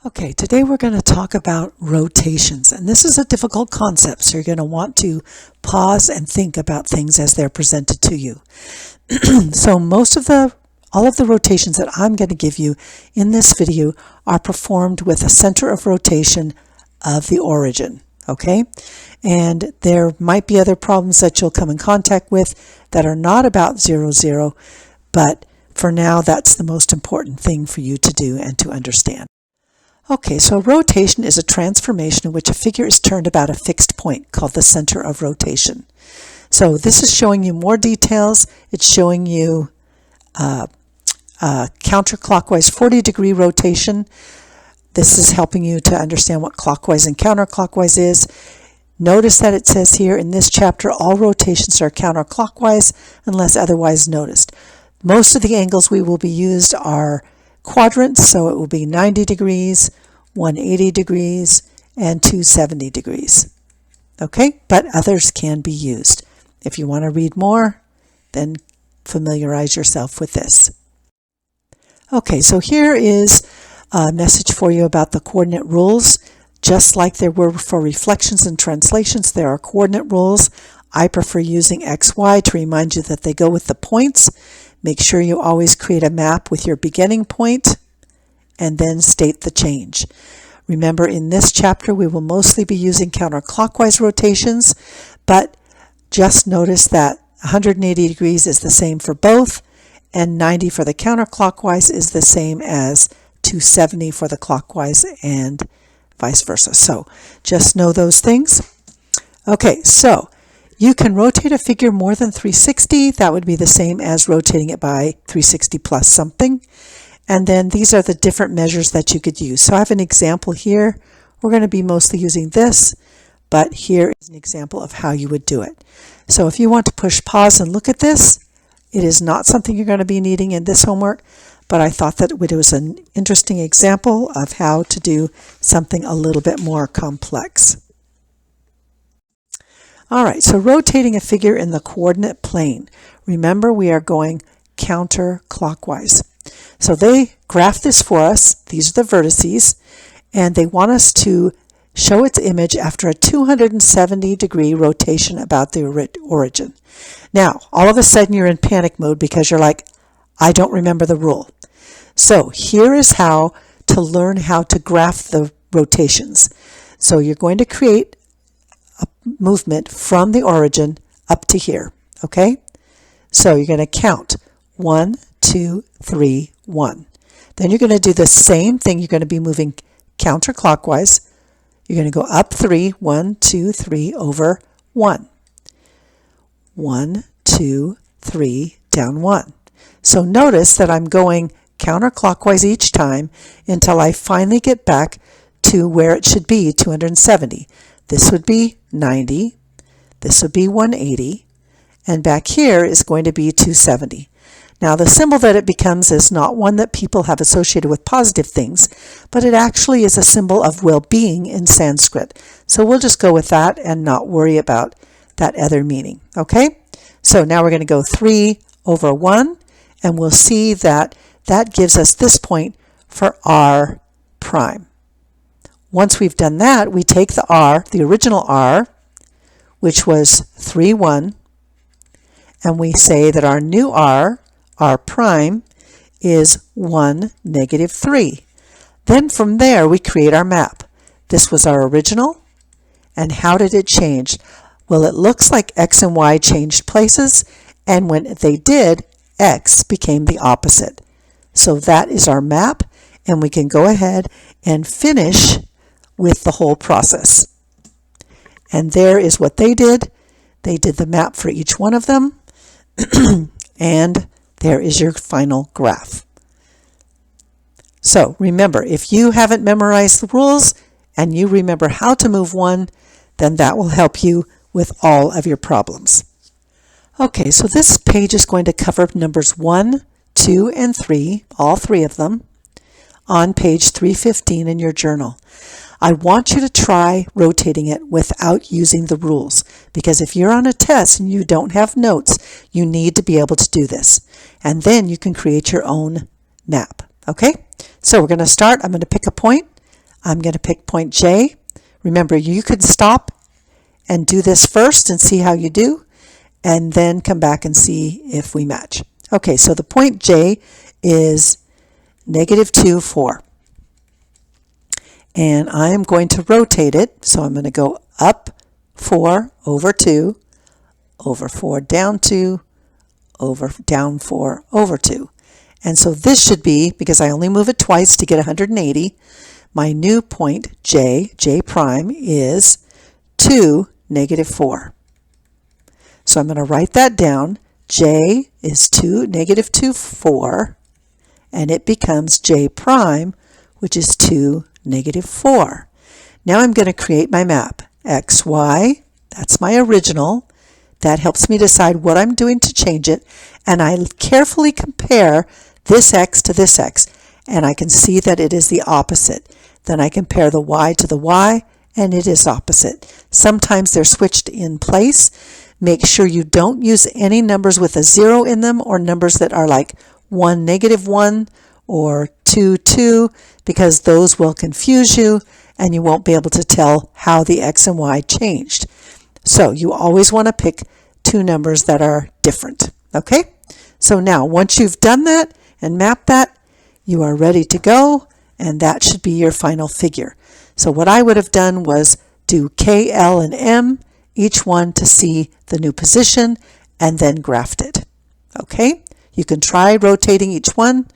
Okay, today we're going to talk about rotations, and this is a difficult concept, so you're going to want to pause and think about things as they're presented to you. So all of the rotations that I'm going to give you in this video are performed with a center of rotation of the origin, okay? And there might be other problems that you'll come in contact with that are not about 0, 0, but for now that's the most important thing for you to do and to understand. Okay, so rotation is a transformation in which a figure is turned about a fixed point called the center of rotation. So this is showing you more details. It's showing you counterclockwise 40-degree rotation. This is helping you to understand what clockwise and counterclockwise is. Notice that it says here in this chapter all rotations are counterclockwise unless otherwise noticed. Most of the angles we will be used are quadrants, so it will be 90 degrees, 180 degrees, and 270 degrees. Okay, but others can be used. If you want to read more, then familiarize yourself with this. Okay, so here is a message for you about the coordinate rules. Just like there were for reflections and translations, there are coordinate rules. I prefer using XY to remind you that they go with the points. Make sure you always create a map with your beginning point and then state the change. Remember, in this chapter we will mostly be using counterclockwise rotations, but just notice that 180 degrees is the same for both, and 90 for the counterclockwise is the same as 270 for the clockwise, and vice versa. So just know those things. Okay, so you can rotate a figure more than 360. That would be the same as rotating it by 360 plus something. And then these are the different measures that you could use. So I have an example here. We're going to be mostly using this, but here is an example of how you would do it. So if you want to push pause and look at this, it is not something you're going to be needing in this homework, but I thought that it was an interesting example of how to do something a little bit more complex. Alright, so rotating a figure in the coordinate plane. Remember, we are going counterclockwise. So they graph this for us. These are the vertices, and they want us to show its image after a 270-degree rotation about the origin. Now, all of a sudden you're in panic mode because you're like, I don't remember the rule. So here is how to learn how to graph the rotations. So you're going to create a movement from the origin up to here, okay? So you're going to count 1, 2, 3, 1. Then you're going to do the same thing. You're going to be moving counterclockwise. You're going to go up 3, 1, 2, 3, over 1. 1, 2, 3, down 1. So notice that I'm going counterclockwise each time until I finally get back to where it should be, 270. This would be 90, this would be 180, and back here is going to be 270. Now the symbol that it becomes is not one that people have associated with positive things, but it actually is a symbol of well-being in Sanskrit. So we'll just go with that and not worry about that other meaning, okay? So now we're going to go 3 over 1, and we'll see that that gives us this point for r prime. Once we've done that, we take the r, the original r, which was 3, 1, and we say that our new r prime, is 1, negative 3. Then from there, we create our map. This was our original, and how did it change? Well, it looks like x and y changed places, and when they did, x became the opposite. So that is our map, and we can go ahead and finish with the whole process. And there is what they did. They did the map for each one of them, and there is your final graph. So remember, if you haven't memorized the rules and you remember how to move one, then that will help you with all of your problems. Okay, so this page is going to cover numbers 1, 2, and 3, all three of them, on page 315 in your journal. I want you to try rotating it without using the rules, because if you're on a test and you don't have notes, you need to be able to do this. And then you can create your own map. Okay? So we're going to start. I'm going to pick a point. I'm going to pick point J. Remember, you could stop and do this first and see how you do, and then come back and see if we match. Okay, so the point J is -2, 4. And I'm going to rotate it, so I'm going to go up 4 over 2, over 4 down 2, over down 4 over 2. And so this should be, because I only move it twice to get 180, my new point J prime, is 2, -4. So I'm going to write that down. J is 2, -2, 4, and it becomes J prime, which is 2, -4. Now I'm going to create my map. X, Y, that's my original. That helps me decide what I'm doing to change it, and I carefully compare this X to this X, and I can see that it is the opposite. Then I compare the Y to the Y, and it is opposite. Sometimes they're switched in place. Make sure you don't use any numbers with a 0 in them, or numbers that are like 1, -1, or 2, 2, because those will confuse you and you won't be able to tell how the X and Y changed. So you always want to pick two numbers that are different. Okay? So now, once you've done that and mapped that, you are ready to go, and that should be your final figure. So what I would have done was do K, L, and M, each one to see the new position, and then graphed it. Okay? You can try rotating each one,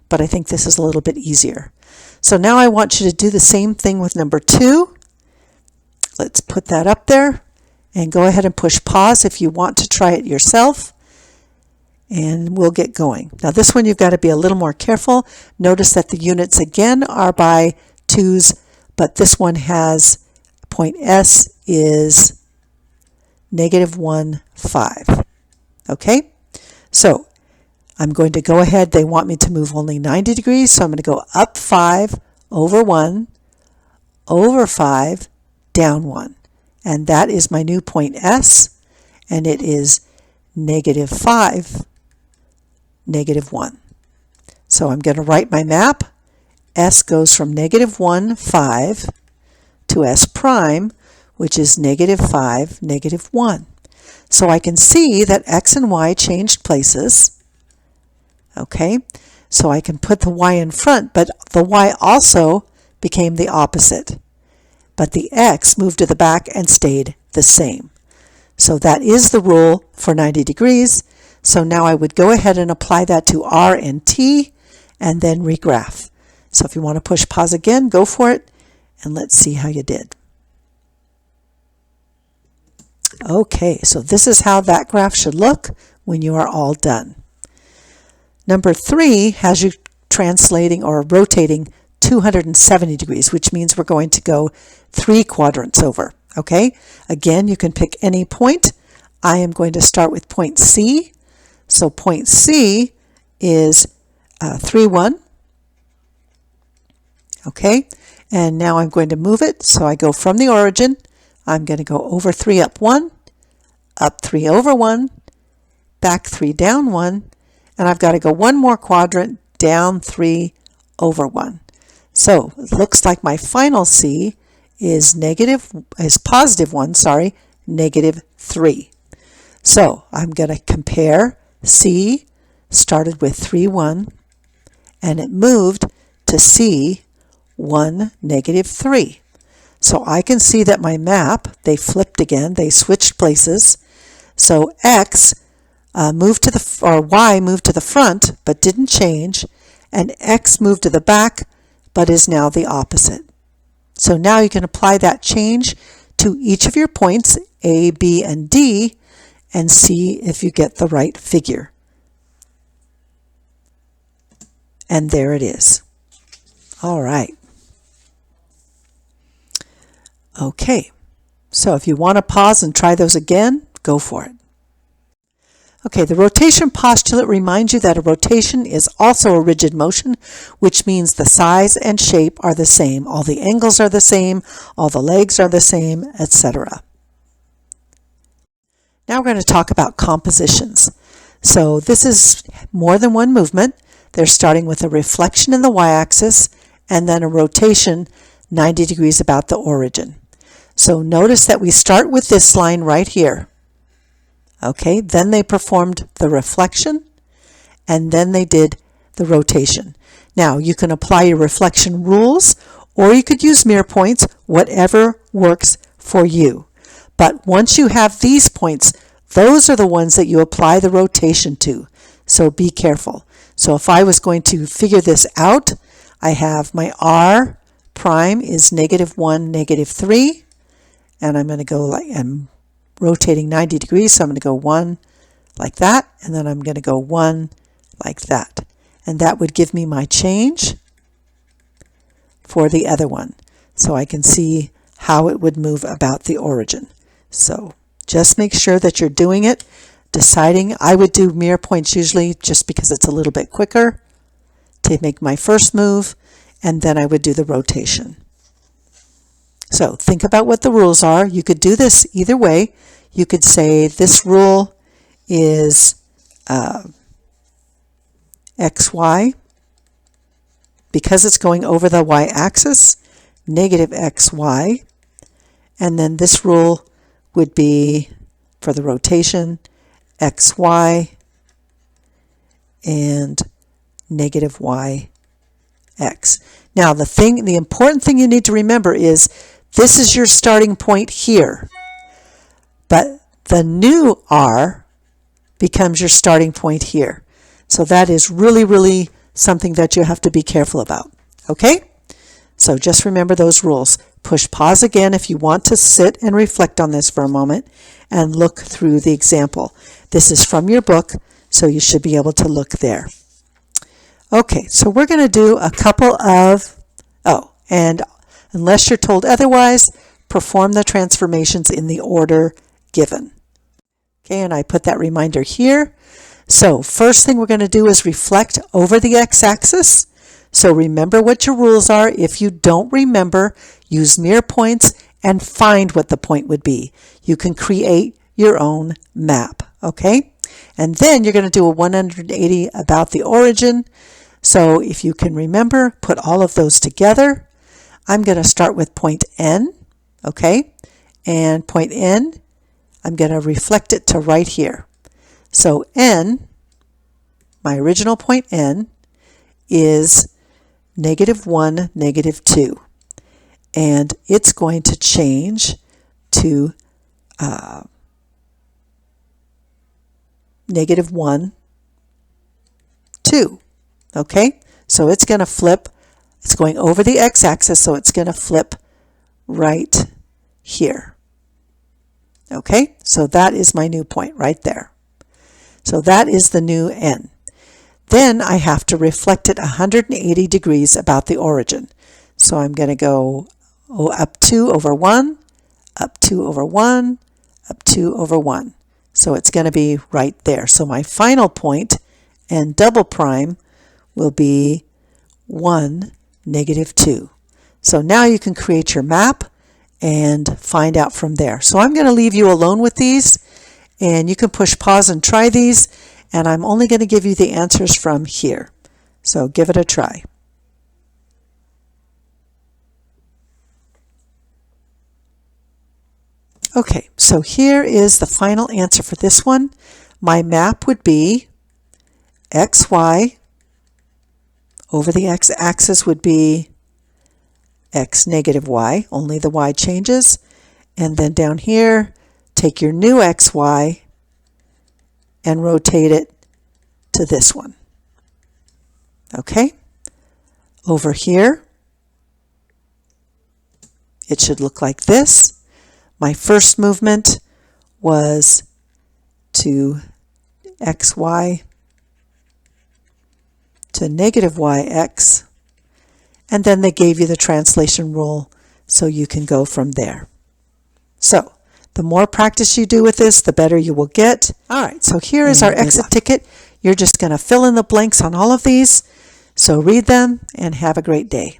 but I think this is a little bit easier. So now I want you to do the same thing with number 2. Let's put that up there, and go ahead and push pause if you want to try it yourself, and we'll get going. Now this one you've got to be a little more careful. Notice that the units again are by 2's, but this one has point S is -1, 5. Okay? So I'm going to go ahead. They want me to move only 90 degrees, so I'm going to go up 5, over 1, over 5, down 1. And that is my new point S, and it is -5, -1. So I'm going to write my map. S goes from -1, 5 to S prime, which is -5, -1. So I can see that X and Y changed places. Okay, so I can put the Y in front, but the Y also became the opposite. But the X moved to the back and stayed the same. So that is the rule for 90 degrees. So now I would go ahead and apply that to R and T, and then regraph. So if you want to push pause again, go for it, and let's see how you did. Okay, so this is how that graph should look when you are all done. Number 3 has you translating or rotating 270 degrees, which means we're going to go 3 quadrants over. Okay, again, you can pick any point. I am going to start with point C. So point C is 3, 1. Okay, and now I'm going to move it. So I go from the origin. I'm going to go over 3, up 1, up 3, over 1, back 3, down 1, and I've got to go one more quadrant, down 3, over 1. So it looks like my final C is +1, sorry, -3. So I'm going to compare. C started with 3, 1, and it moved to C, 1, -3. So I can see that my map, they flipped again, they switched places. So X moved to the, or Y moved to the front, but didn't change, and X moved to the back, but is now the opposite. So now you can apply that change to each of your points, A, B, and D, and see if you get the right figure. And there it is. All right. Okay, so if you want to pause and try those again, go for it. Okay, the rotation postulate reminds you that a rotation is also a rigid motion, which means the size and shape are the same. All the angles are the same, all the legs are the same, etc. Now we're going to talk about compositions. So this is more than one movement. They're starting with a reflection in the y-axis and then a rotation 90 degrees about the origin. So notice that we start with this line right here. Okay, then they performed the reflection, and then they did the rotation. Now, you can apply your reflection rules, or you could use mirror points, whatever works for you. But once you have these points, those are the ones that you apply the rotation to. So be careful. So if I was going to figure this out, I have my R prime is -1, -3, and I'm going to go like, I'm rotating 90 degrees, so I'm going to go 1 like that, and then I'm going to go 1 like that. And that would give me my change for the other one. So I can see how it would move about the origin. So just make sure that you're doing it, deciding. I would do mirror points usually just because it's a little bit quicker to make my first move, and then I would do the rotation. So think about what the rules are. You could do this either way. You could say this rule is XY, because it's going over the y-axis, -XY, and then this rule would be for the rotation XY and -YX. Now the important thing you need to remember is this is your starting point here, but the new R becomes your starting point here. So that is really, really something that you have to be careful about. Okay? So just remember those rules. Push pause again if you want to sit and reflect on this for a moment and look through the example. This is from your book, so you should be able to look there. Okay, so we're going to do a couple of, and unless you're told otherwise, perform the transformations in the order given. Okay, and I put that reminder here. So first thing we're going to do is reflect over the x-axis. So remember what your rules are. If you don't remember, use mirror points and find what the point would be. You can create your own map, okay? And then you're going to do a 180 about the origin. So if you can remember, put all of those together. I'm going to start with point N, okay? And point N, I'm going to reflect it to right here. So N, my original point N, is -1, -2. And it's going to change to -1, 2. Okay? So it's going to flip. It's going over the x-axis, so it's going to flip right here. Okay? So that is my new point right there. So that is the new N. Then I have to reflect it 180 degrees about the origin. So I'm going to go up 2 over 1, up 2 over 1, up 2 over 1. So it's going to be right there. So my final point and double prime will be 1, -2. So now you can create your map and find out from there. So I'm going to leave you alone with these, and you can push pause and try these, and I'm only going to give you the answers from here. So give it a try. Okay, so here is the final answer for this one. My map would be XY. Over the x-axis would be x -y, only the y changes. And then down here, take your new xy and rotate it to this one. Okay? Over here, it should look like this. My first movement was to xy to -yx, and then they gave you the translation rule so you can go from there. So the more practice you do with this, the better you will get. All right, so here is our exit ticket. You're just going to fill in the blanks on all of these. So read them and have a great day.